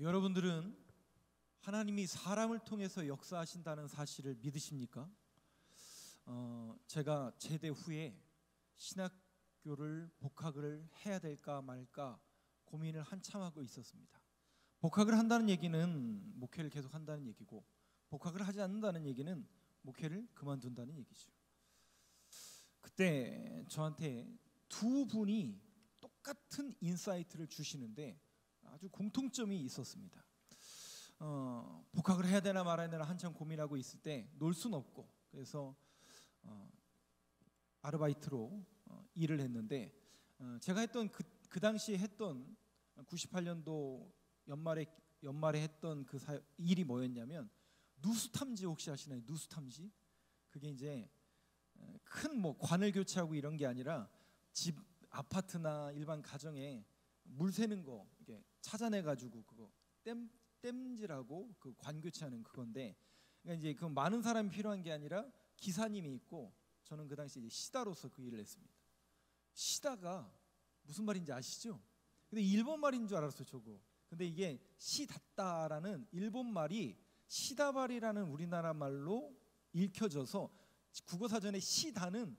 여러분들은 하나님이 사람을 통해서 역사하신다는 사실을 믿으십니까? 제가 제대 후에 신학교를 복학을 해야 될까 말까 고민을 한참 하고 있었습니다. 복학을 한다는 얘기는 목회를 계속 한다는 얘기고, 복학을 하지 않는다는 얘기는 목회를 그만둔다는 얘기죠. 그때 저한테 두 분이 똑같은 인사이트를 주시는데 아주 공통점이 있었습니다. 복학을 해야 되나 말아야 되나 한참 고민하고 있을 때 놀 수는 없고, 그래서 아르바이트로 일을 했는데, 제가 했던 그 당시에 했던 98년도 연말에 했던 그 일이 뭐였냐면, 누수탐지 혹시 아시나요? 누수탐지? 그게 이제 큰 뭐 관을 교체하고 이런 게 아니라 집 아파트나 일반 가정에 물 새는 거 이게 찾아내 가지고 그거 땜질하고 그 관 교체하는 그건데, 그러니까 이제 그 많은 사람이 필요한 게 아니라 기사님이 있고, 저는 그 당시 이제 시다로서 그 일을 했습니다. 시다가 무슨 말인지 아시죠? 근데 일본 말인 줄 알았어요, 저거. 근데 이게 시닫다라는 일본 말이 시다발이라는 우리나라 말로 읽혀져서 국어사전에 시다는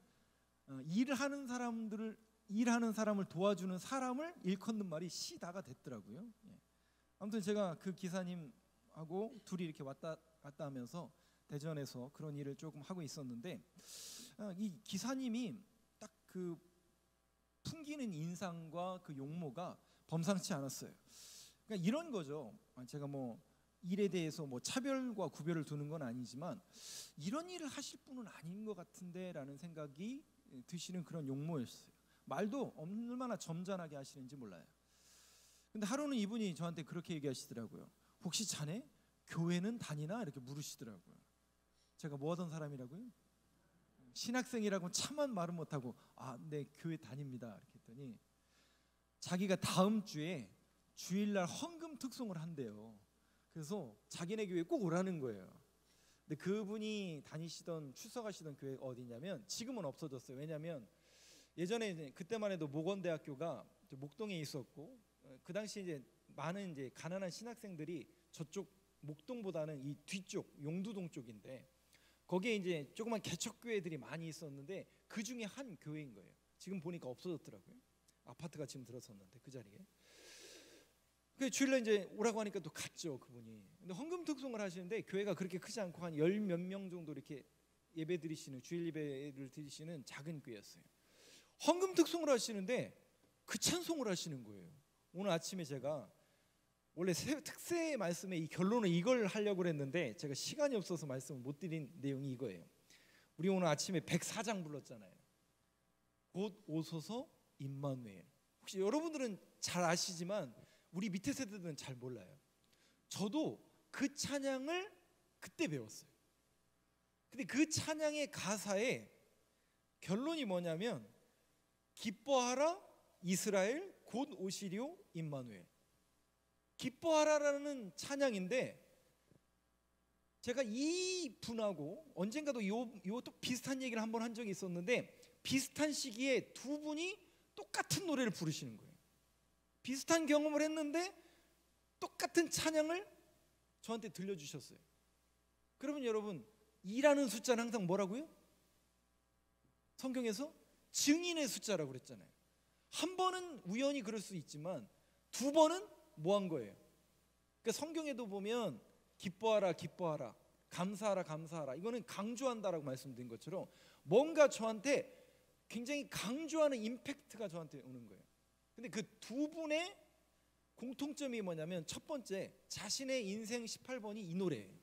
일하는 사람을 도와주는 사람을 일컫는 말이 시다가 됐더라고요. 아무튼 제가 그 기사님하고 둘이 이렇게 왔다 갔다 하면서 대전에서 그런 일을 조금 하고 있었는데, 이 기사님이 딱 그 풍기는 인상과 그 용모가 범상치 않았어요. 그러니까 이런 거죠. 제가 뭐 일에 대해서 뭐 차별과 구별을 두는 건 아니지만, 이런 일을 하실 분은 아닌 것 같은데라는 생각이 드시는 그런 용모였어요. 말도 얼마나 점잖하게 하시는지 몰라요. 근데 하루는 이분이 저한테 그렇게 얘기하시더라고요. 혹시 자네 교회는 다니나? 이렇게 물으시더라고요. 제가 뭐 하던 사람이라고요? 신학생이라고 차만 말은 못하고 네, 교회 다닙니다 이렇게 했더니, 자기가 다음 주에 주일날 헌금 특송을 한대요. 그래서 자기네 교회에 꼭 오라는 거예요. 근데 그분이 다니시던 출석하시던 교회가 어디냐면, 지금은 없어졌어요. 왜냐하면 예전에 그때만 해도 목원대학교가 목동에 있었고, 그 당시 이제 많은 이제 가난한 신학생들이 저쪽 목동보다는 이 뒤쪽 용두동 쪽인데, 거기에 이제 조그만 개척교회들이 많이 있었는데 그 중에 한 교회인 거예요. 지금 보니까 없어졌더라고요. 아파트가 지금 들어섰는데 그 자리에. 그 주일날 이제 오라고 하니까 또 갔죠, 그분이. 근데 헌금 특송을 하시는데, 교회가 그렇게 크지 않고 한 10몇 명 정도 이렇게 예배 드리시는, 주일 예배를 드리시는 작은 교회였어요. 헌금 특송을 하시는데 그 찬송을 하시는 거예요. 오늘 아침에 제가 원래 특세 말씀의 이 결론은 이걸 하려고 했는데 제가 시간이 없어서 말씀을 못 드린 내용이 이거예요. 우리 오늘 아침에 104장 불렀잖아요. 곧 오소서 임마누엘. 혹시 여러분들은 잘 아시지만 우리 밑에 세대들은 잘 몰라요. 저도 그 찬양을 그때 배웠어요. 근데 그 찬양의 가사에 결론이 뭐냐면, 기뻐하라 이스라엘 곧 오시리오 임마누엘. 기뻐하라라는 찬양인데, 제가 이 분하고 언젠가도 요 또 비슷한 얘기를 한번 한 적이 있었는데, 비슷한 시기에 두 분이 똑같은 노래를 부르시는 거예요. 비슷한 경험을 했는데 똑같은 찬양을 저한테 들려주셨어요. 그러면 여러분, 2라는 숫자는 항상 뭐라고요? 성경에서 증인의 숫자라고 그랬잖아요. 한 번은 우연히 그럴 수 있지만 두 번은 뭐 한 거예요? 그러니까 성경에도 보면 기뻐하라 기뻐하라, 감사하라 감사하라, 이거는 강조한다라고 말씀드린 것처럼 뭔가 저한테 굉장히 강조하는 임팩트가 저한테 오는 거예요. 근데 그 두 분의 공통점이 뭐냐면, 첫 번째, 자신의 인생 18번이 이 노래예요.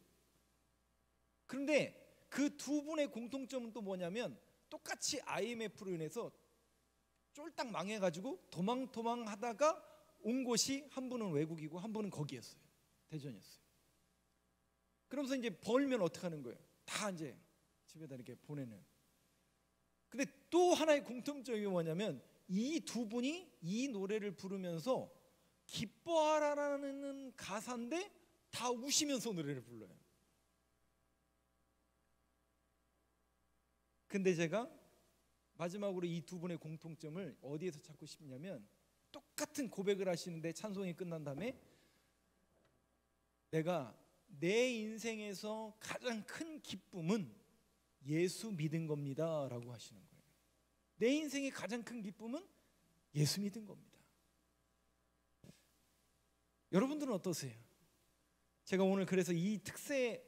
그런데 그 두 분의 공통점은 또 뭐냐면, 똑같이 IMF로 인해서 쫄딱 망해가지고 도망 하다가 온 곳이, 한 분은 외국이고 한 분은 거기였어요. 대전이었어요. 그러면서 이제 벌면 어떻게 하는 거예요? 다 이제 집에다 이렇게 보내는. 근데 또 하나의 공통점이 뭐냐면, 이 두 분이 이 노래를 부르면서 기뻐하라라는 가사인데 다 우시면서 노래를 불러요. 근데 제가 마지막으로 이 두 분의 공통점을 어디에서 찾고 싶냐면, 똑같은 고백을 하시는데 찬송이 끝난 다음에 내가 내 인생에서 가장 큰 기쁨은 예수 믿은 겁니다 라고 하시는 거예요. 내 인생의 가장 큰 기쁨은 예수 믿은 겁니다. 여러분들은 어떠세요? 제가 오늘 그래서 이 특세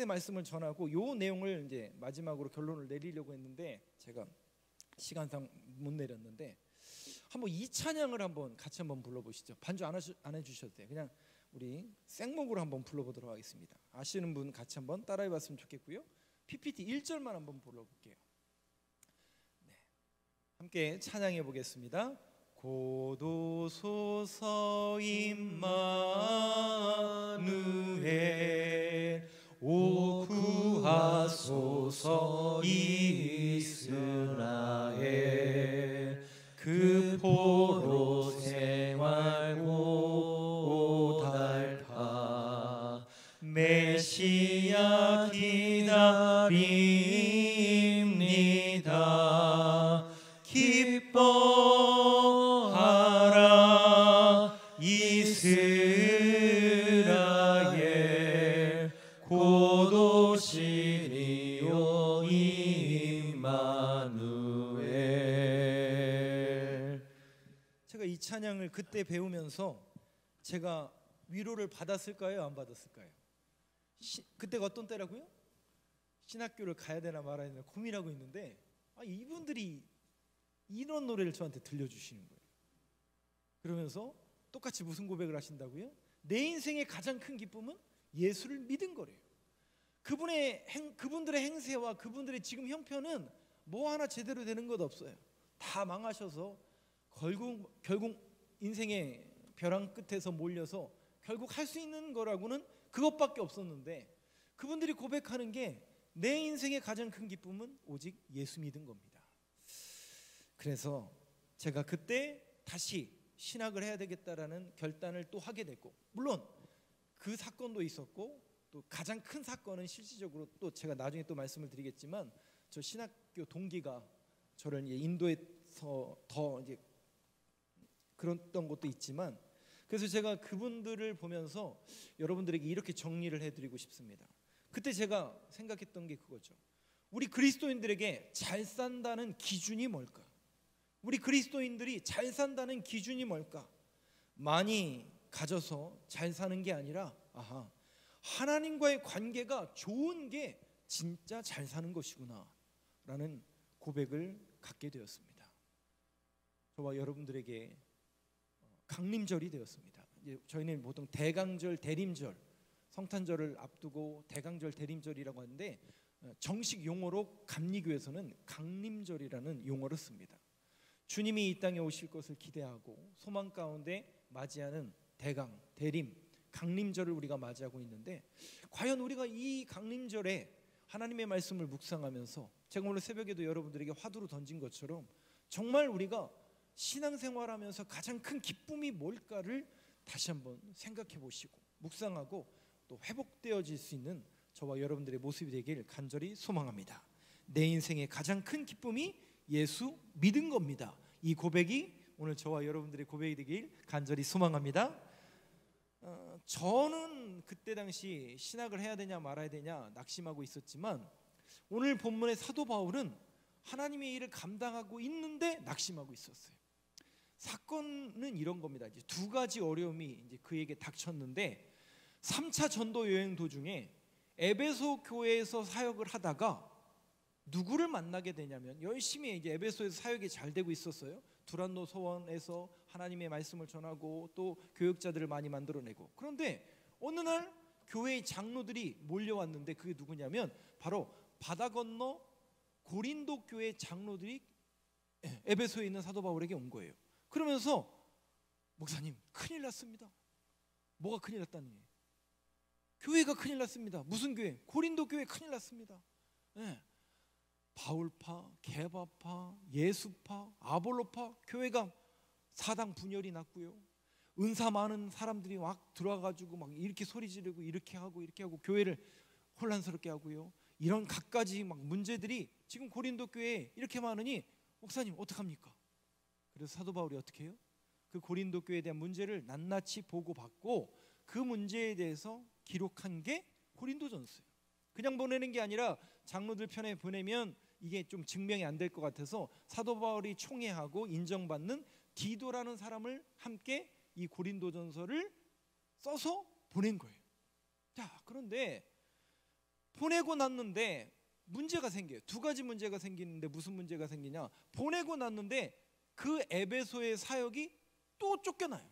말씀을 전하고 이 내용을 이제 마지막으로 결론을 내리려고 했는데 제가 시간상 못 내렸는데, 한번 이 찬양을 한번 같이 한번 불러보시죠. 반주 안 해주셔도 돼요. 그냥 우리 생목으로 한번 불러보도록 하겠습니다. 아시는 분 같이 한번 따라해봤으면 좋겠고요. PPT 1절만 한번 불러볼게요. 네. 함께 찬양해 보겠습니다. 고도소서 임마누엘 오 구하소서 이스라엘 그 포로 생활 고달파 메시아 기다립니다. 기뻐하라 이스라엘 고도시리요 임마누엘. 제가 이 찬양을 그때 배우면서 제가 위로를 받았을까요? 안 받았을까요? 그때가 어떤 때라고요? 신학교를 가야 되나 말아야 되나 고민하고 있는데 이분들이 이런 노래를 저한테 들려주시는 거예요. 그러면서 똑같이 무슨 고백을 하신다고요? 내 인생의 가장 큰 기쁨은 예수를 믿은 거래요. 그분들의 행세와 그분들의 지금 형편은 뭐 하나 제대로 되는 것 없어요. 다 망하셔서 결국 인생의 벼랑 끝에서 몰려서 결국 할 수 있는 거라고는 그것밖에 없었는데, 그분들이 고백하는 게 내 인생의 가장 큰 기쁨은 오직 예수 믿은 겁니다. 그래서 제가 그때 다시 신학을 해야 되겠다라는 결단을 또 하게 됐고, 물론 그 사건도 있었고 또 가장 큰 사건은 실질적으로 또 제가 나중에 또 말씀을 드리겠지만 저 신학교 동기가 저를 이제 인도에서 더 이제 그랬던 것도 있지만, 그래서 제가 그분들을 보면서 여러분들에게 이렇게 정리를 해드리고 싶습니다. 그때 제가 생각했던 게 그거죠. 우리 그리스도인들에게 잘 산다는 기준이 뭘까? 우리 그리스도인들이 잘 산다는 기준이 뭘까? 많이 가져서 잘 사는 게 아니라 하나님과의 관계가 좋은 게 진짜 잘 사는 것이구나 라는 고백을 갖게 되었습니다. 저와 여러분들에게 강림절이 되었습니다. 이제 저희는 보통 대강절, 대림절, 성탄절을 앞두고 대강절, 대림절이라고 하는데 정식 용어로 감리교에서는 강림절이라는 용어를 씁니다. 주님이 이 땅에 오실 것을 기대하고 소망 가운데 맞이하는 대강, 대림, 강림절을 우리가 맞이하고 있는데, 과연 우리가 이 강림절에 하나님의 말씀을 묵상하면서 제가 오늘 새벽에도 여러분들에게 화두로 던진 것처럼 정말 우리가 신앙생활하면서 가장 큰 기쁨이 뭘까를 다시 한번 생각해 보시고 묵상하고 또 회복되어질 수 있는 저와 여러분들의 모습이 되길 간절히 소망합니다. 내 인생의 가장 큰 기쁨이 예수 믿은 겁니다. 이 고백이 오늘 저와 여러분들의 고백이 되길 간절히 소망합니다. 저는 그때 당시 신학을 해야 되냐 말아야 되냐 낙심하고 있었지만, 오늘 본문의 사도 바울은 하나님의 일을 감당하고 있는데 낙심하고 있었어요. 사건은 이런 겁니다. 이제 두 가지 어려움이 이제 그에게 닥쳤는데, 3차 전도 여행 도중에 에베소 교회에서 사역을 하다가 누구를 만나게 되냐면, 열심히 이제 에베소에서 사역이 잘 되고 있었어요. 두란노 서원에서 하나님의 말씀을 전하고 또 교역자들을 많이 만들어내고, 그런데 어느 날 교회의 장로들이 몰려왔는데 그게 누구냐면 바로 바다 건너 고린도 교회 장로들이 에베소에 있는 사도 바울에게 온 거예요. 그러면서 목사님 큰일 났습니다. 뭐가 큰일 났다는 거예요? 교회가 큰일 났습니다. 무슨 교회? 고린도 교회 큰일 났습니다. 네. 바울파, 게바파, 예수파, 아볼로파 교회가 사당 분열이 났고요. 은사 많은 사람들이 막 들어와가지고 막 이렇게 소리 지르고 이렇게 하고 교회를 혼란스럽게 하고요. 이런 갖가지 막 문제들이 지금 고린도 교회에 이렇게 많으니 목사님 어떡합니까? 그래서 사도 바울이 어떻게 해요? 그 고린도 교회에 대한 문제를 낱낱이 보고받고 그 문제에 대해서 기록한 게 고린도전서예요. 그냥 보내는 게 아니라 장로들 편에 보내면 이게 좀 증명이 안 될 것 같아서 사도 바울이 총애하고 인정받는 디도라는 사람을 함께 이 고린도전서를 써서 보낸 거예요. 자, 그런데 보내고 났는데 문제가 생겨요. 두 가지 문제가 생기는데 무슨 문제가 생기냐? 보내고 났는데 그 에베소의 사역이 또 쫓겨나요.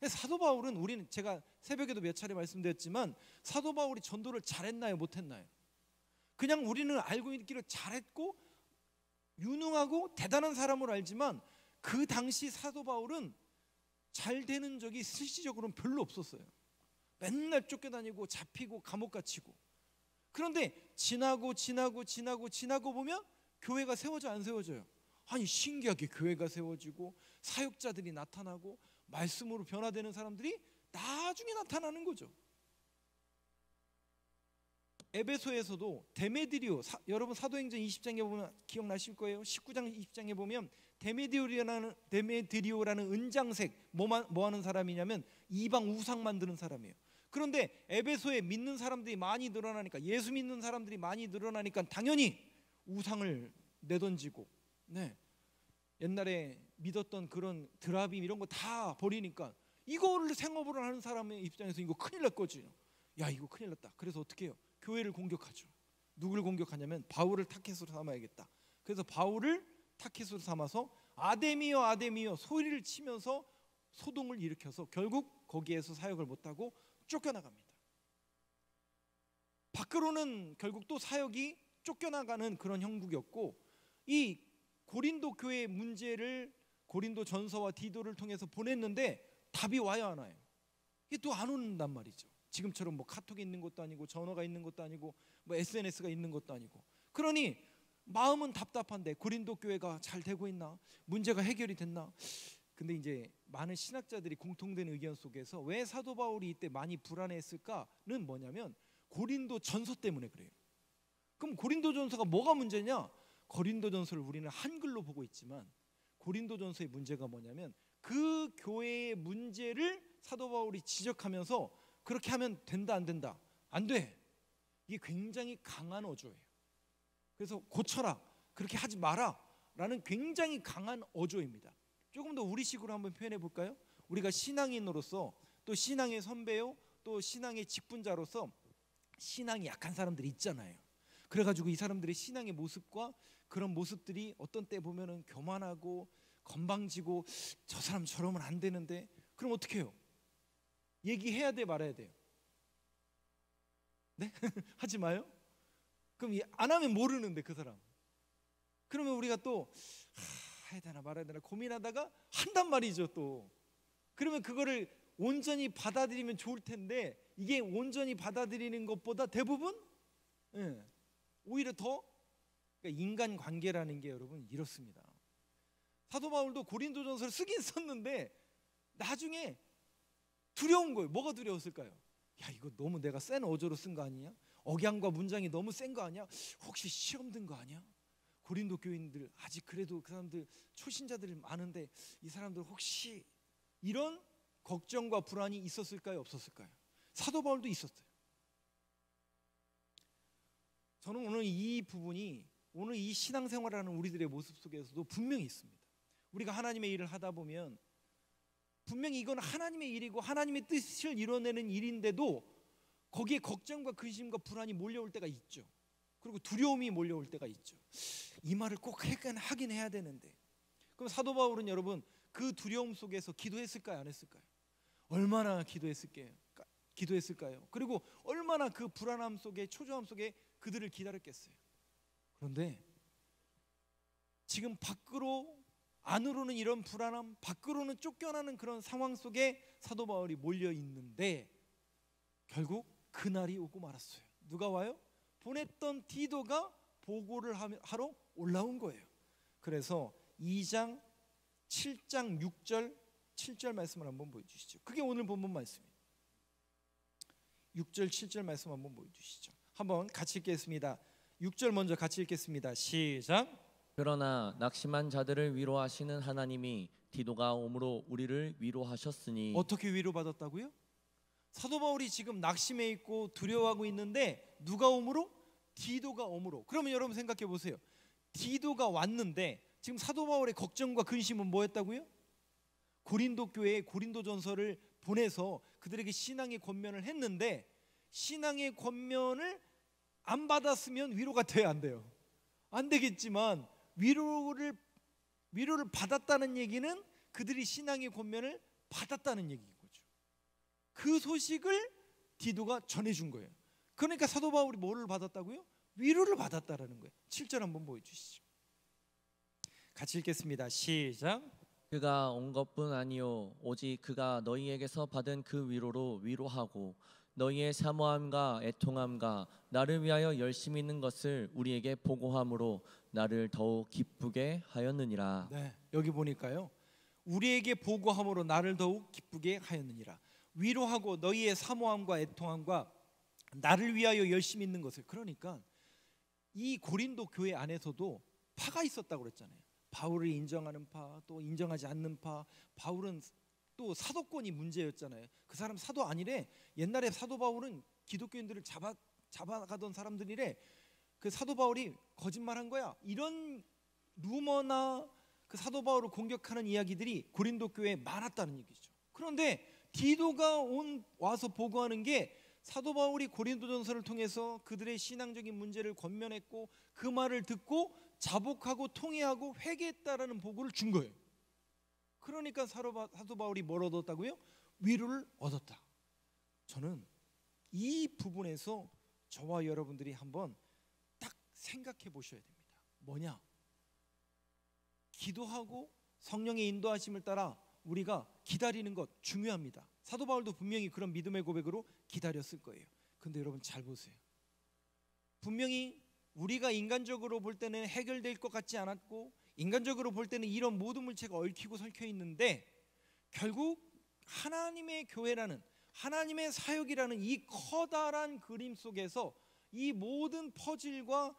사도 바울은, 우리는 제가 새벽에도 몇 차례 말씀드렸지만 사도 바울이 전도를 잘했나요, 못했나요? 그냥 우리는 알고 있기를 잘했고 유능하고 대단한 사람으로 알지만 그 당시 사도 바울은 잘 되는 적이 실질적으로는 별로 없었어요. 맨날 쫓겨다니고 잡히고 감옥 갇히고. 그런데 지나고 보면 교회가 세워져 안 세워져요? 아니, 신기하게 교회가 세워지고 사역자들이 나타나고 말씀으로 변화되는 사람들이 나중에 나타나는 거죠. 에베소에서도 데메드리오, 여러분 사도행전 20장에 보면 기억나실 거예요. 19장 20장에 보면 데메드리오라는 은장색 뭐 하는 사람이냐면 이방 우상 만드는 사람이에요. 그런데 에베소에 믿는 사람들이 많이 늘어나니까, 예수 믿는 사람들이 많이 늘어나니까 당연히 우상을 내던지고, 옛날에 믿었던 그런 드라빔 이런 거 다 버리니까 이거를 생업으로 하는 사람의 입장에서 이거 큰일 날 거지. 야, 이거 큰일 났다. 그래서 어떻게 해요? 교회를 공격하죠. 누구를 공격하냐면 바울을 타켓으로 삼아야겠다. 그래서 바울을 타켓으로 삼아서 아데미여 아데미여 소리를 치면서 소동을 일으켜서 결국 거기에서 사역을 못하고 쫓겨나갑니다. 밖으로는 결국 또 사역이 쫓겨나가는 그런 형국이었고, 이 고린도 교회의 문제를 고린도 전서와 디도를 통해서 보냈는데 답이 와야 하나요? 이게 또 안 온단 말이죠. 지금처럼 뭐 카톡이 있는 것도 아니고 전화가 있는 것도 아니고 뭐 SNS가 있는 것도 아니고. 그러니 마음은 답답한데 고린도 교회가 잘 되고 있나? 문제가 해결이 됐나? 근데 이제 많은 신학자들이 공통된 의견 속에서 왜 사도 바울이 이때 많이 불안했을까는 뭐냐면 고린도 전서 때문에 그래요. 그럼 고린도 전서가 뭐가 문제냐? 고린도 전서를 우리는 한글로 보고 있지만 고린도 전서의 문제가 뭐냐면 그 교회의 문제를 사도 바울이 지적하면서 그렇게 하면 된다 안 된다? 안 돼. 이게 굉장히 강한 어조예요. 그래서 고쳐라, 그렇게 하지 마라 라는 굉장히 강한 어조입니다. 조금 더 우리식으로 한번 표현해 볼까요? 우리가 신앙인으로서, 또 신앙의 선배요, 또 신앙의 직분자로서 신앙이 약한 사람들이 있잖아요. 그래가지고 이 사람들의 신앙의 모습과 그런 모습들이 어떤 때 보면은 교만하고 건방지고 저 사람 저러면 안 되는데, 그럼 어떻게 해요? 얘기해야 돼, 말아야 돼요? 네? 하지 마요? 그럼 안 하면 모르는데 그 사람. 그러면 우리가 또 해야 되나 말아야 되나 고민하다가 한단 말이죠 또. 그러면 그거를 온전히 받아들이면 좋을 텐데 이게 온전히 받아들이는 것보다 대부분 오히려 더, 그러니까 인간관계라는 게 여러분 이렇습니다. 사도 바울도 고린도전서를 쓰긴 썼는데 나중에 두려운 거예요. 뭐가 두려웠을까요? 야, 이거 너무 내가 센 어조로 쓴 거 아니냐? 억양과 문장이 너무 센 거 아니야? 혹시 시험 든 거 아니야? 고린도 교인들 아직 그래도 그 사람들 초신자들이 많은데 이 사람들 혹시, 이런 걱정과 불안이 있었을까요? 없었을까요? 사도 바울도 있었어요. 저는 오늘 이 부분이 오늘 이 신앙생활하는 우리들의 모습 속에서도 분명히 있습니다. 우리가 하나님의 일을 하다 보면 분명히 이건 하나님의 일이고 하나님의 뜻을 이뤄내는 일인데도 거기에 걱정과 근심과 불안이 몰려올 때가 있죠. 그리고 두려움이 몰려올 때가 있죠. 이 말을 꼭 하긴 해야 되는데. 그럼 사도 바울은 여러분 그 두려움 속에서 기도했을까요? 안 했을까요? 얼마나 기도했을까요? 그리고 얼마나 그 불안함 속에, 초조함 속에 그들을 기다렸겠어요. 그런데 지금 안으로는 이런 불안함, 밖으로는 쫓겨나는 그런 상황 속에 사도 바울이 몰려 있는데 결국 그날이 오고 말았어요. 누가 와요? 보냈던 디도가 보고를 하러 올라온 거예요. 그래서 2장 7장 6절 7절 말씀을 한번 보여주시죠. 그게 오늘 본문 말씀이에요. 6절 7절 말씀 한번 보여주시죠. 한번 같이 읽겠습니다. 6절 먼저 같이 읽겠습니다. 시작. 그러나 낙심한 자들을 위로하시는 하나님이 디도가 오므로 우리를 위로하셨으니. 어떻게 위로받았다고요? 사도 바울이 지금 낙심해 있고 두려워하고 있는데 누가 오므로? 디도가 오므로. 그러면 여러분 생각해 보세요. 디도가 왔는데 지금 사도 바울의 걱정과 근심은 뭐였다고요? 고린도 교회에 고린도전서를 보내서 그들에게 신앙의 권면을 했는데 신앙의 권면을 안 받았으면 위로가 돼야 안 돼요? 안 되겠지만 위로를 받았다는 얘기는 그들이 신앙의 권면을 받았다는 얘기인 거죠. 그 소식을 디도가 전해준 거예요. 그러니까 사도 바울이 뭐를 받았다고요? 위로를 받았다라는 거예요. 7절 한번 보여주시죠. 같이 읽겠습니다. 시작. 그가 온 것뿐 아니요 오직 그가 너희에게서 받은 그 위로로 위로하고 너희의 사모함과 애통함과 나를 위하여 열심히 있는 것을 우리에게 보고함으로 나를 더욱 기쁘게 하였느니라. 네, 여기 보니까요. 우리에게 보고함으로 나를 더욱 기쁘게 하였느니라. 위로하고 너희의 사모함과 애통함과 나를 위하여 열심히 있는 것을. 그러니까 이 고린도 교회 안에서도 파가 있었다고 그랬잖아요. 바울을 인정하는 파, 또 인정하지 않는 파. 바울은 또 사도권이 문제였잖아요. 그 사람 사도 아니래. 옛날에 사도 바울은 기독교인들을 잡아가던 사람들이래. 그 사도 바울이 거짓말한 거야. 이런 루머나 그 사도 바울을 공격하는 이야기들이 고린도 교회에 많았다는 얘기죠. 그런데 디도가 와서 보고하는 게 사도 바울이 고린도전서를 통해서 그들의 신앙적인 문제를 권면했고 그 말을 듣고 자복하고 통회하고 회개했다라는 보고를 준 거예요. 그러니까 사도 바울이 뭘 얻었다고요? 위로를 얻었다. 저는 이 부분에서 저와 여러분들이 한번 딱 생각해 보셔야 됩니다. 뭐냐? 기도하고 성령의 인도하심을 따라 우리가 기다리는 것 중요합니다. 사도 바울도 분명히 그런 믿음의 고백으로 기다렸을 거예요. 근데 여러분 잘 보세요. 분명히 우리가 인간적으로 볼 때는 해결될 것 같지 않았고 인간적으로 볼 때는 이런 모든 물체가 얽히고 설켜 있는데 결국 하나님의 교회라는 하나님의 사역이라는 이 커다란 그림 속에서 이 모든 퍼즐과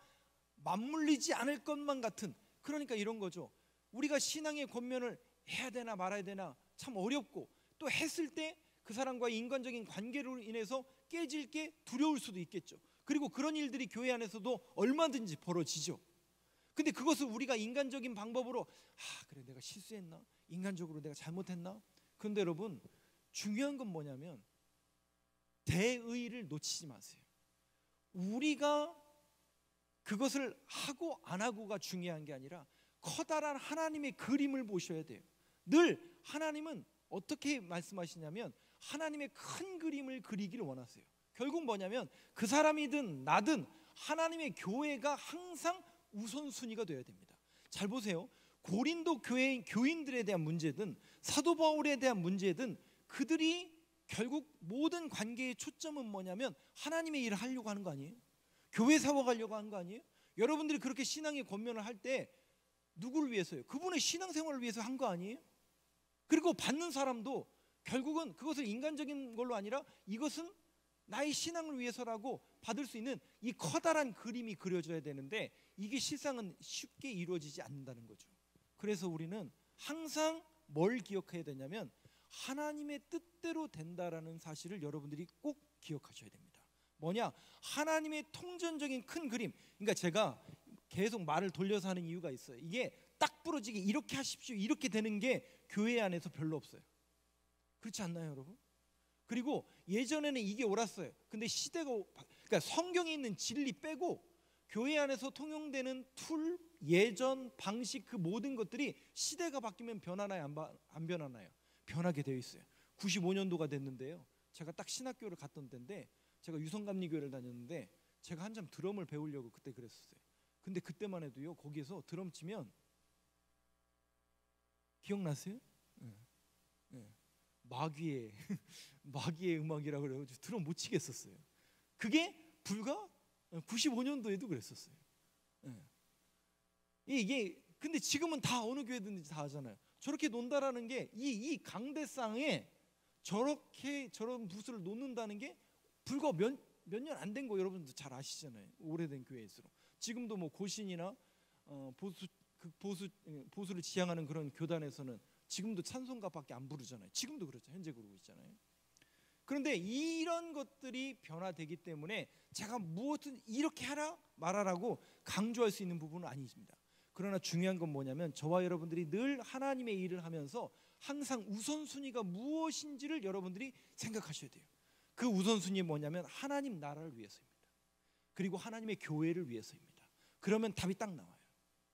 맞물리지 않을 것만 같은, 그러니까 이런 거죠. 우리가 신앙의 권면을 해야 되나 말아야 되나 참 어렵고 또 했을 때 그 사람과의 인간적인 관계로 인해서 깨질 게 두려울 수도 있겠죠. 그리고 그런 일들이 교회 안에서도 얼마든지 벌어지죠. 근데 그것을 우리가 인간적인 방법으로 그래 내가 실수했나? 인간적으로 내가 잘못했나? 그런데 여러분 중요한 건 뭐냐면 대의를 놓치지 마세요. 우리가 그것을 하고 안 하고가 중요한 게 아니라 커다란 하나님의 그림을 보셔야 돼요. 늘 하나님은 어떻게 말씀하시냐면 하나님의 큰 그림을 그리기를 원하세요. 결국 뭐냐면 그 사람이든 나든 하나님의 교회가 항상 우선순위가 되어야 됩니다. 잘 보세요. 고린도 교회 교인들에 대한 문제든 사도 바울에 대한 문제든 그들이 결국 모든 관계의 초점은 뭐냐면 하나님의 일을 하려고 하는 거 아니에요? 교회 세워가려고 하는 거 아니에요? 여러분들이 그렇게 신앙의 권면을 할 때 누구를 위해서요? 그분의 신앙생활을 위해서 한 거 아니에요? 그리고 받는 사람도 결국은 그것을 인간적인 걸로 아니라 이것은 나의 신앙을 위해서라고 받을 수 있는 이 커다란 그림이 그려져야 되는데 이게 실상은 쉽게 이루어지지 않는다는 거죠. 그래서 우리는 항상 뭘 기억해야 되냐면 하나님의 뜻대로 된다라는 사실을 여러분들이 꼭 기억하셔야 됩니다. 뭐냐? 하나님의 통전적인 큰 그림. 그러니까 제가 계속 말을 돌려서 하는 이유가 있어요. 이게 딱 부러지게 이렇게 하십시오 이렇게 되는 게 교회 안에서 별로 없어요. 그렇지 않나요 여러분? 그리고 예전에는 이게 옳았어요. 근데 시대가 그러니까 성경에 있는 진리 빼고 교회 안에서 통용되는 툴, 예전, 방식 그 모든 것들이 시대가 바뀌면 변하나요? 안 변하나요? 변하게 되어 있어요. 95년도가 됐는데요. 제가 딱 신학교를 갔던 때인데 제가 유성감리교회를 다녔는데 제가 한참 드럼을 배우려고 그때 그랬었어요. 근데 그때만 해도요. 거기에서 드럼 치면 기억나세요? 네. 마귀의 음악이라고 그래가지고 드럼 못 치겠었어요. 그게 불과 95년도에도 그랬었어요. 이게 근데 지금은 다 어느 교회든지 다 하잖아요. 저렇게 논다라는 게 이 강대상에 저렇게 저런 부스를 놓는다는 게 불과 몇 년 안 된 거 여러분도 잘 아시잖아요. 오래된 교회일수록 지금도 뭐 고신이나 보수를 지향하는 그런 교단에서는 지금도 찬송가밖에 안 부르잖아요. 지금도 그렇죠. 현재 그러고 있잖아요. 그런데 이런 것들이 변화되기 때문에 제가 무엇은 이렇게 하라 말하라고 강조할 수 있는 부분은 아니십니다. 그러나 중요한 건 뭐냐면 저와 여러분들이 늘 하나님의 일을 하면서 항상 우선순위가 무엇인지를 여러분들이 생각하셔야 돼요. 그 우선순위 뭐냐면 하나님 나라를 위해서입니다. 그리고 하나님의 교회를 위해서입니다. 그러면 답이 딱 나와요.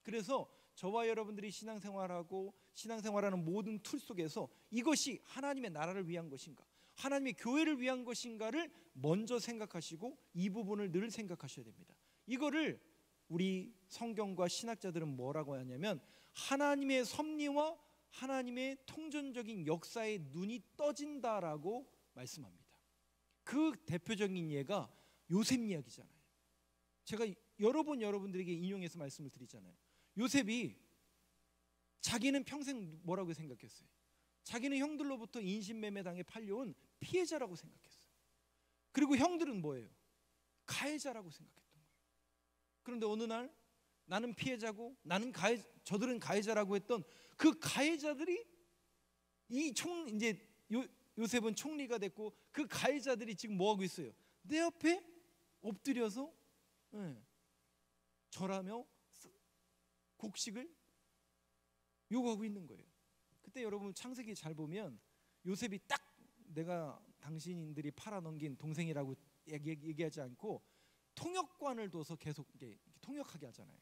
그래서 저와 여러분들이 신앙생활하고 신앙생활하는 모든 툴 속에서 이것이 하나님의 나라를 위한 것인가, 하나님의 교회를 위한 것인가를 먼저 생각하시고 이 부분을 늘 생각하셔야 됩니다. 이거를 우리 성경과 신학자들은 뭐라고 하냐면 하나님의 섭리와 하나님의 통전적인 역사에 눈이 떠진다라고 말씀합니다. 그 대표적인 예가 요셉 이야기잖아요. 제가 여러 번 여러분들에게 인용해서 말씀을 드리잖아요. 요셉이 자기는 평생 뭐라고 생각했어요? 자기는 형들로부터 인신매매당해 팔려온 피해자라고 생각했어요. 그리고 형들은 뭐예요? 가해자라고 생각했던 거예요. 그런데 어느 날 나는 피해자고 저들은 가해자라고 했던 그 가해자들이 이제 요셉은 총리가 됐고 그 가해자들이 지금 뭐 하고 있어요? 내 앞에 엎드려서 절하며 곡식을 요구하고 있는 거예요. 그때 여러분 창세기 잘 보면 요셉이 딱 내가 당신들이 팔아넘긴 동생이라고 얘기하지 않고 통역관을 둬서 계속 통역하게 하잖아요.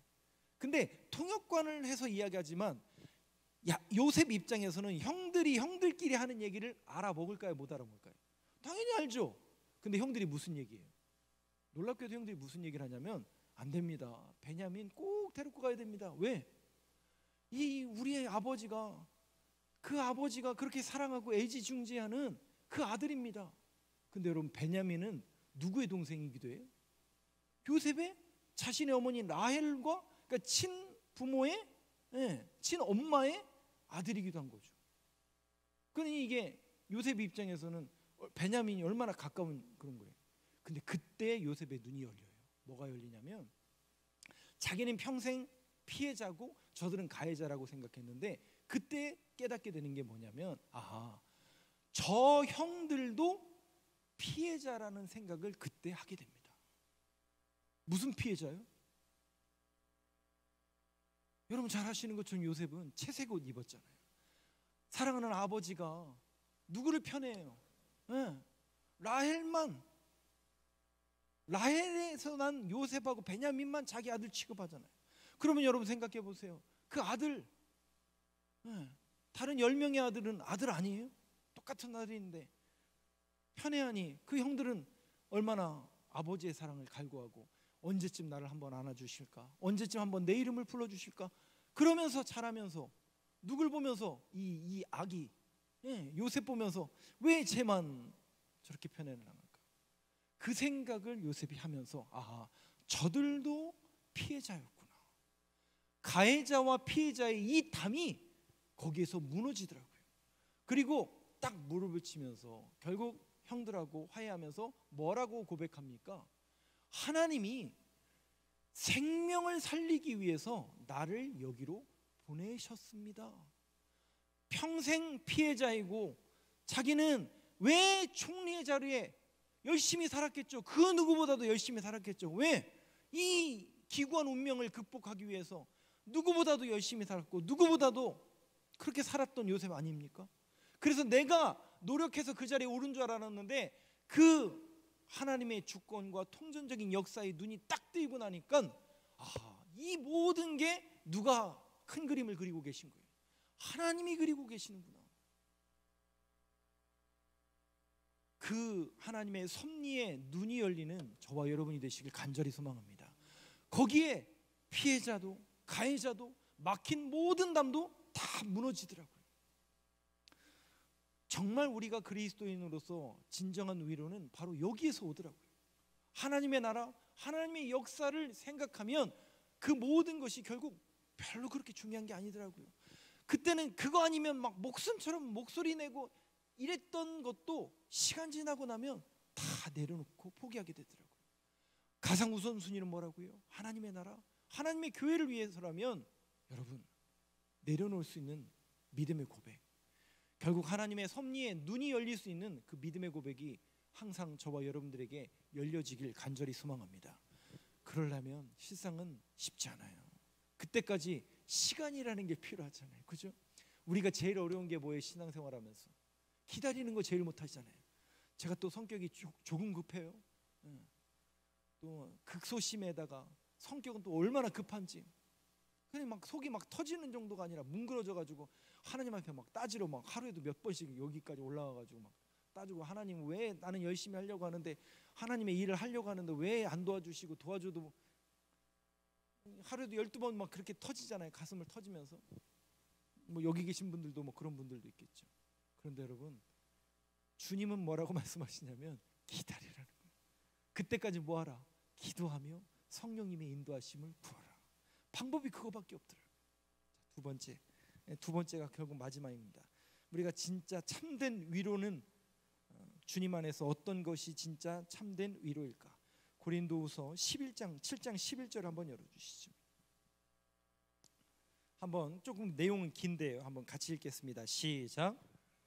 근데 통역관을 해서 이야기하지만 요셉 입장에서는 형들끼리 하는 얘기를 알아먹을까요? 못 알아먹을까요? 당연히 알죠. 근데 형들이 무슨 얘기예요? 놀랍게도 형들이 무슨 얘기를 하냐면 안 됩니다. 베냐민 꼭 데리고 가야 됩니다. 왜? 우리의 아버지가 그렇게 사랑하고 애지중지하는 그 아들입니다. 근데 여러분 베냐민은 누구의 동생이기도 해요? 요셉의 자신의 어머니 라헬과 그러니까 친부모의 친엄마의 아들이기도 한 거죠. 그러니 이게 요셉 입장에서는 베냐민이 얼마나 가까운 그런 거예요. 근데 그때 요셉의 눈이 열려요. 뭐가 열리냐면 자기는 평생 피해자고 저들은 가해자라고 생각했는데 그때 깨닫게 되는 게 뭐냐면 저 형들도 피해자라는 생각을 그때 하게 됩니다. 무슨 피해자요? 여러분 잘 아시는 것처럼 요셉은 채색 옷 입었잖아요. 사랑하는 아버지가 누구를 편애해요? 라헬에서 난 요셉하고 베냐민만 자기 아들 취급하잖아요. 그러면 여러분 생각해 보세요. 그 아들 다른 10명의 아들은 아들 아니에요? 똑같은 아들인데 편애하니 그 형들은 얼마나 아버지의 사랑을 갈구하고 언제쯤 나를 한번 안아주실까? 언제쯤 한번 내 이름을 불러주실까? 그러면서 자라면서 누굴 보면서 이 아기 요셉 보면서 왜 쟤만 저렇게 편애를 당할까? 그 생각을 요셉이 하면서 저들도 피해자였구나. 가해자와 피해자의 이 담이 거기에서 무너지더라고요. 그리고 딱 무릎을 치면서 결국 형들하고 화해하면서 뭐라고 고백합니까? 하나님이 생명을 살리기 위해서 나를 여기로 보내셨습니다. 평생 피해자이고 자기는 왜 총리의 자리에 열심히 살았겠죠. 그 누구보다도 열심히 살았겠죠. 왜? 이 기구한 운명을 극복하기 위해서 누구보다도 열심히 살았고 누구보다도 그렇게 살았던 요셉 아닙니까? 그래서 내가 노력해서 그 자리에 오른 줄 알았는데 그 하나님의 주권과 통전적인 역사에 눈이 딱 뜨이고 나니까 이 모든 게 누가 큰 그림을 그리고 계신 거예요? 하나님이 그리고 계시는구나. 그 하나님의 섭리에 눈이 열리는 저와 여러분이 되시길 간절히 소망합니다. 거기에 피해자도 가해자도 막힌 모든 담도 다 무너지더라고요. 정말 우리가 그리스도인으로서 진정한 위로는 바로 여기에서 오더라고요. 하나님의 나라, 하나님의 역사를 생각하면 그 모든 것이 결국 별로 그렇게 중요한 게 아니더라고요. 그때는 그거 아니면 막 목숨처럼 목소리 내고 이랬던 것도 시간 지나고 나면 다 내려놓고 포기하게 되더라고요. 가장 우선순위는 뭐라고요? 하나님의 나라, 하나님의 교회를 위해서라면 여러분 내려놓을 수 있는 믿음의 고백, 결국 하나님의 섭리에 눈이 열릴 수 있는 그 믿음의 고백이 항상 저와 여러분들에게 열려지길 간절히 소망합니다. 그러려면 실상은 쉽지 않아요. 그때까지 시간이라는 게 필요하잖아요. 그죠? 우리가 제일 어려운 게 뭐예요? 신앙생활하면서 기다리는 거 제일 못하잖아요. 제가 또 성격이 조금 급해요. 또 극소심에다가 성격은 또 얼마나 급한지, 그냥 막 속이 막 터지는 정도가 아니라 뭉그러져 가지고 하나님 앞에 막 따지러 막 하루에도 몇 번씩 여기까지 올라와 가지고 막 따지고, 하나님 왜 나는 열심히 하려고 하는데, 하나님의 일을 하려고 하는데 왜 안 도와주시고, 도와줘도 하루에도 12번 막 그렇게 터지잖아요. 가슴을 터지면서. 뭐 여기 계신 분들도 뭐 그런 분들도 있겠죠. 그런데 여러분, 주님은 뭐라고 말씀하시냐면 기다리라는 거예요. 그때까지 뭐하라? 기도하며 성령님의 인도하심을 구하라. 방법이 그거밖에 없더라. 두 번째가 결국 마지막입니다. 우리가 진짜 참된 위로는 주님 안에서 어떤 것이 진짜 참된 위로일까? 고린도후서 7장 11절 한번 열어주시죠. 한번 조금 내용은 긴데요. 한번 같이 읽겠습니다. 시작.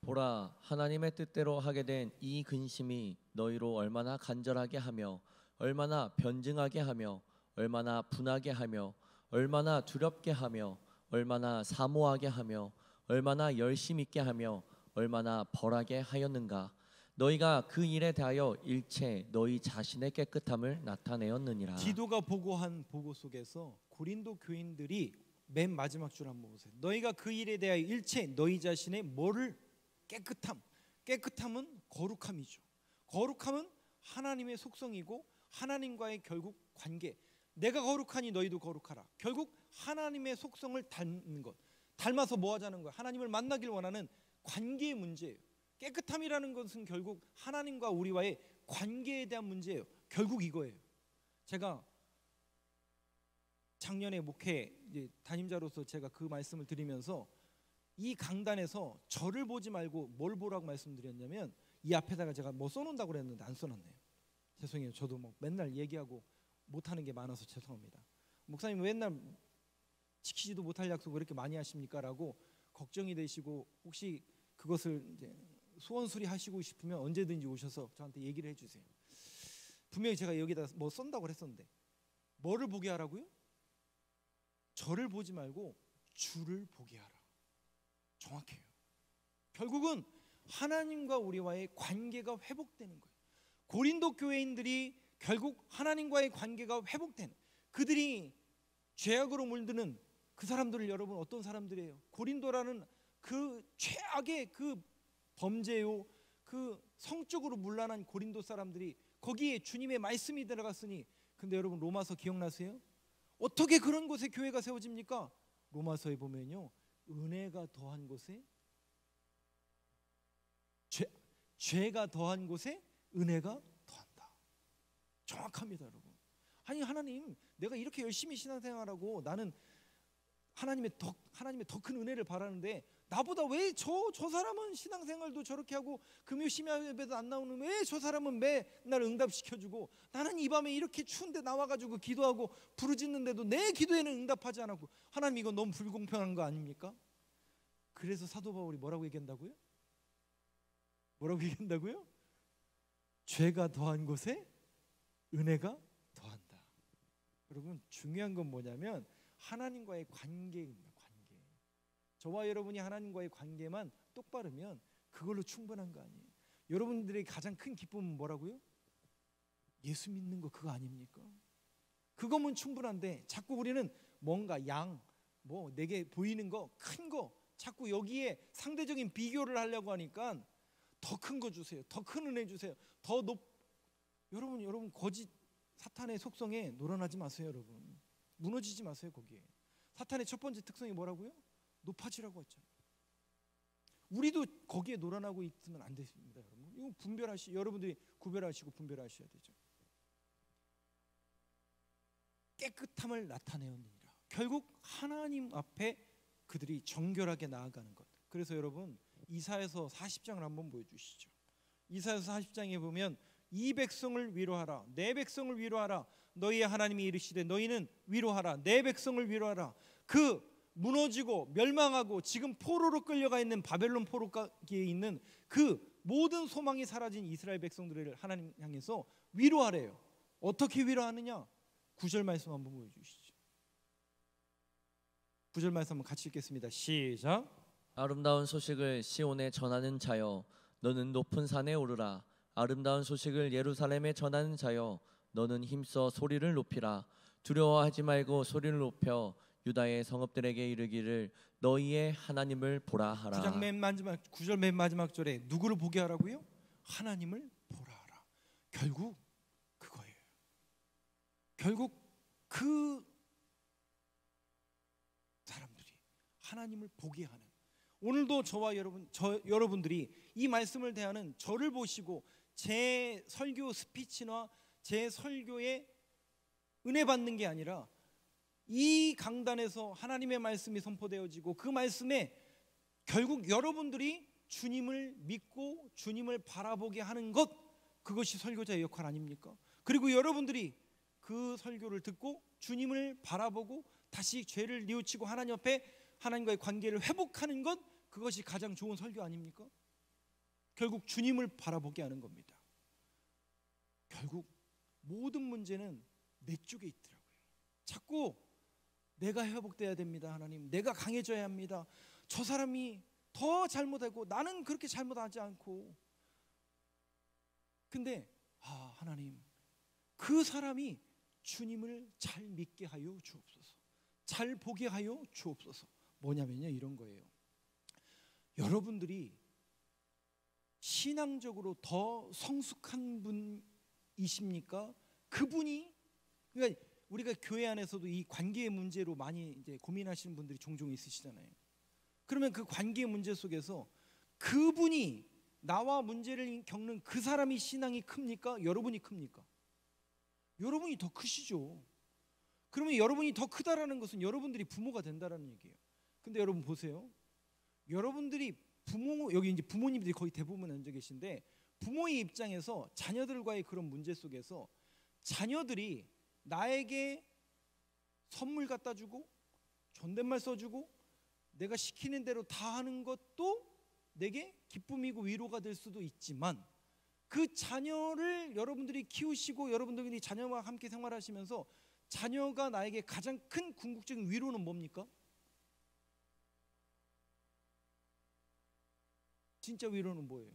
보라, 하나님의 뜻대로 하게 된 이 근심이 너희로 얼마나 간절하게 하며 얼마나 변증하게 하며 얼마나 분하게 하며 얼마나 두렵게 하며 얼마나 사모하게 하며 얼마나 열심 있게 하며 얼마나 벌하게 하였는가. 너희가 그 일에 대하여 일체 너희 자신의 깨끗함을 나타내었느니라. 디도가 보고한 보고 속에서 고린도 교인들이 맨 마지막 줄 한번 보세요. 너희가 그 일에 대하여 일체 너희 자신의 뭐를? 깨끗함은 거룩함이죠. 거룩함은 하나님의 속성이고 하나님과의 결국 관계. 내가 거룩하니 너희도 거룩하라. 결국 하나님의 속성을 닮는 것. 닮아서 뭐 하자는 거야? 하나님을 만나길 원하는 관계의 문제예요. 깨끗함이라는 것은 결국 하나님과 우리와의 관계에 대한 문제예요. 결국 이거예요. 제가 작년에 목회 담임자로서 제가 그 말씀을 드리면서 이 강단에서 저를 보지 말고 뭘 보라고 말씀드렸냐면, 이 앞에다가 제가 뭐 써놓는다고 그랬는데 안 써놨네요. 죄송해요. 저도 뭐 맨날 얘기하고 못하는 게 많아서 죄송합니다. 목사님 왜 맨날 지키지도 못할 약속을 이렇게 많이 하십니까? 라고 걱정이 되시고, 혹시 그것을 이제 소원 수리하시고 싶으면 언제든지 오셔서 저한테 얘기를 해주세요. 분명히 제가 여기다 뭐 쓴다고 했었는데, 뭐를 보게 하라고요? 저를 보지 말고 주를 보게 하라. 정확해요. 결국은 하나님과 우리와의 관계가 회복되는 거예요. 고린도 교회인들이 결국 하나님과의 관계가 회복된, 그들이 죄악으로 물드는 그 사람들을 여러분 어떤 사람들이에요? 고린도라는 그 최악의 그 범죄요, 그 성적으로 문란한 고린도 사람들이 거기에 주님의 말씀이 들어갔으니, 근데 여러분 로마서 기억나세요? 어떻게 그런 곳에 교회가 세워집니까? 로마서에 보면요, 은혜가 더한 곳에 죄가 더한 곳에 은혜가 더한다. 정확합니다, 여러분. 아니 하나님, 내가 이렇게 열심히 신앙생활하고 나는 하나님의 더 큰 은혜를 바라는데, 나보다 왜 저 사람은 신앙생활도 저렇게 하고 금요 심야 예배도 안 나오는, 왜 저 사람은 매날 응답시켜주고 나는 이 밤에 이렇게 추운데 나와가지고 기도하고 부르짖는데도 내 기도에는 응답하지 않았고, 하나님 이건 너무 불공평한 거 아닙니까? 그래서 사도 바울이 뭐라고 얘기한다고요? 죄가 더한 곳에 은혜가 더한다. 여러분 중요한 건 뭐냐면 하나님과의 관계입니다. 관계. 저와 여러분이 하나님과의 관계만 똑바르면 그걸로 충분한 거 아니에요. 여러분들의 가장 큰 기쁨은 뭐라고요? 예수 믿는 거, 그거 아닙니까? 그거면 충분한데 자꾸 우리는 뭔가 뭐 내게 보이는 거, 큰 거, 자꾸 여기에 상대적인 비교를 하려고 하니까 더 큰 거 주세요. 더 큰 은혜 주세요. 여러분 거짓 사탄의 속성에 놀아나지 마세요. 여러분 무너지지 마세요. 거기에 사탄의 첫 번째 특성이 뭐라고요? 높아지라고 했잖아요. 우리도 거기에 놀아나고 있으면 안 됩니다. 여러분 이거 여러분들이 구별하시고 분별하셔야 되죠. 깨끗함을 나타내었느니라. 결국 하나님 앞에 그들이 정결하게 나아가는 것. 그래서 여러분 이사야서 40장을 한번 보여주시죠. 이사야서 40장에 보면 이 백성을 위로하라, 내 백성을 위로하라. 너희의 하나님이 이르시되 너희는 위로하라, 내 백성을 위로하라. 그 무너지고 멸망하고 지금 포로로 끌려가 있는 바벨론 포로기에 있는 그 모든 소망이 사라진 이스라엘 백성들을 하나님 향해서 위로하래요. 어떻게 위로하느냐? 9절 말씀 한번 보여주시죠. 9절 말씀 한번 같이 읽겠습니다. 시작. 아름다운 소식을 시온에 전하는 자여, 너는 높은 산에 오르라. 아름다운 소식을 예루살렘에 전하는 자여, 너는 힘써 소리를 높이라. 두려워하지 말고 소리를 높여 유다의 성읍들에게 이르기를 너희의 하나님을 보라 하라. 9절 맨 마지막 절에 누구를 보게 하라고요? 하나님을 보라 하라. 결국 그거예요. 결국 그 사람들이 하나님을 보게 하는, 오늘도 저와 여러분들이 이 말씀을 대하는 저를 보시고 제 설교 스피치나 제 설교에 은혜 받는 게 아니라 이 강단에서 하나님의 말씀이 선포되어지고 그 말씀에 결국 여러분들이 주님을 믿고 주님을 바라보게 하는 것, 그것이 설교자의 역할 아닙니까? 그리고 여러분들이 그 설교를 듣고 주님을 바라보고 다시 죄를 뉘우치고 하나님 앞에 하나님과의 관계를 회복하는 것, 그것이 가장 좋은 설교 아닙니까? 결국 주님을 바라보게 하는 겁니다. 결국 모든 문제는 내 쪽에 있더라고요. 자꾸 내가 회복돼야 됩니다. 하나님, 내가 강해져야 합니다. 저 사람이 더 잘못하고 나는 그렇게 잘못하지 않고. 근데 하나님, 그 사람이 주님을 잘 믿게 하여 주옵소서, 잘 보게 하여 주옵소서. 뭐냐면요, 이런 거예요. 여러분들이 신앙적으로 더 성숙한 분이십니까? 그분이, 그러니까 우리가 교회 안에서도 이 관계의 문제로 많이 이제 고민하시는 분들이 종종 있으시잖아요. 그러면 그 관계의 문제 속에서 그분이, 나와 문제를 겪는 그 사람이 신앙이 큽니까? 여러분이 큽니까? 여러분이 더 크시죠. 그러면 여러분이 더 크다라는 것은 여러분들이 부모가 된다라는 얘기예요. 근데 여러분 보세요. 여러분들이 여기 이제 부모님들이 거의 대부분 앉아 계신데, 부모의 입장에서 자녀들과의 그런 문제 속에서 자녀들이 나에게 선물 갖다 주고 존댓말 써주고 내가 시키는 대로 다 하는 것도 내게 기쁨이고 위로가 될 수도 있지만, 그 자녀를 여러분들이 키우시고 여러분들이 자녀와 함께 생활하시면서 자녀가 나에게 가장 큰 궁극적인 위로는 뭡니까? 진짜 위로는 뭐예요?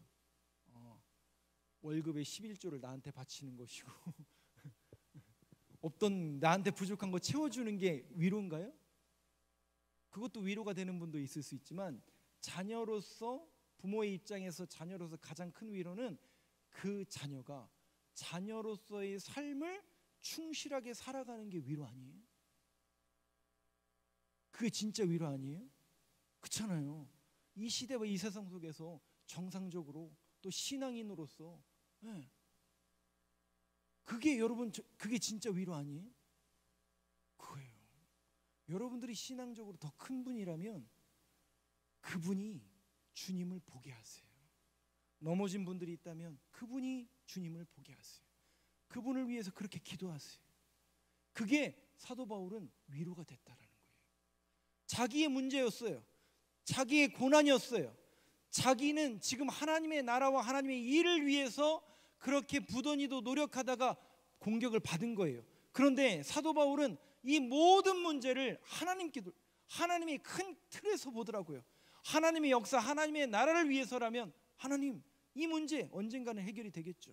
월급의 11조를 나한테 바치는 것이고 없던 나한테 부족한 거 채워주는 게 위로인가요? 그것도 위로가 되는 분도 있을 수 있지만, 자녀로서, 부모의 입장에서 자녀로서 가장 큰 위로는 그 자녀가 자녀로서의 삶을 충실하게 살아가는 게 위로 아니에요? 그게 진짜 위로 아니에요? 그렇잖아요. 이 시대와 이 세상 속에서 정상적으로 또 신앙인으로서, 그게 여러분, 그게 진짜 위로 아니에요? 그거예요. 여러분들이 신앙적으로 더 큰 분이라면 그분이 주님을 보게 하세요. 넘어진 분들이 있다면 그분이 주님을 보게 하세요. 그분을 위해서 그렇게 기도하세요. 그게 사도 바울은 위로가 됐다라는 거예요. 자기의 문제였어요. 자기의 고난이었어요. 자기는 지금 하나님의 나라와 하나님의 일을 위해서 그렇게 부단히도 노력하다가 공격을 받은 거예요. 그런데 사도 바울은 이 모든 문제를 하나님의 큰 틀에서 보더라고요. 하나님의 역사, 하나님의 나라를 위해서라면 하나님, 이 문제 언젠가는 해결이 되겠죠.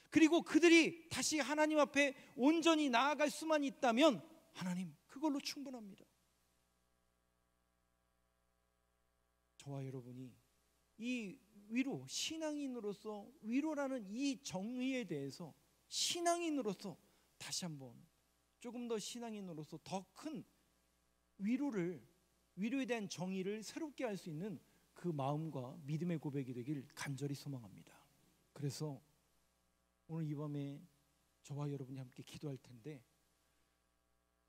그리고 그들이 다시 하나님 앞에 온전히 나아갈 수만 있다면 하나님, 그걸로 충분합니다. 저와 여러분이 이 위로, 신앙인으로서 위로라는 이 정의에 대해서 신앙인으로서 다시 한번 조금 더 신앙인으로서 더 큰 위로에 대한 정의를 새롭게 할 수 있는 그 마음과 믿음의 고백이 되길 간절히 소망합니다. 그래서 오늘 이 밤에 저와 여러분이 함께 기도할 텐데,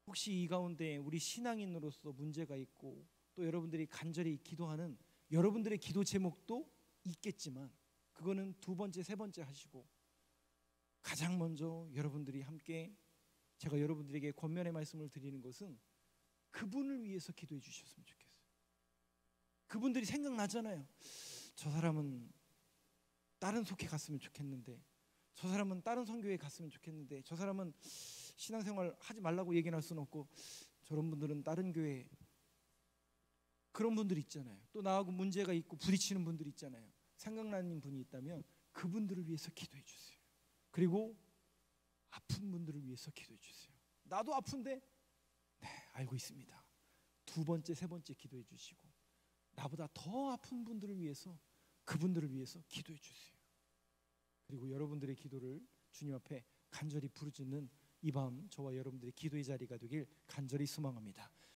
혹시 이 가운데 우리 신앙인으로서 문제가 있고 또 여러분들이 간절히 기도하는 여러분들의 기도 제목도 있겠지만, 그거는 두 번째, 세 번째 하시고, 가장 먼저 여러분들이 함께, 제가 여러분들에게 권면의 말씀을 드리는 것은 그분을 위해서 기도해 주셨으면 좋겠어요. 그분들이 생각나잖아요. 저 사람은 다른 속회 갔으면 좋겠는데, 저 사람은 다른 선교회 갔으면 좋겠는데, 저 사람은 신앙생활 하지 말라고 얘기는 할 수는 없고, 저런 분들은 다른 교회, 그런 분들이 있잖아요. 또 나하고 문제가 있고 부딪히는 분들이 있잖아요. 생각나는 분이 있다면 그분들을 위해서 기도해 주세요. 그리고 아픈 분들을 위해서 기도해 주세요. 나도 아픈데 네, 알고 있습니다. 두 번째, 세 번째 기도해 주시고, 나보다 더 아픈 분들을 위해서, 그분들을 위해서 기도해 주세요. 그리고 여러분들의 기도를 주님 앞에 간절히 부르짖는 이 밤 저와 여러분들의 기도의 자리가 되길 간절히 소망합니다.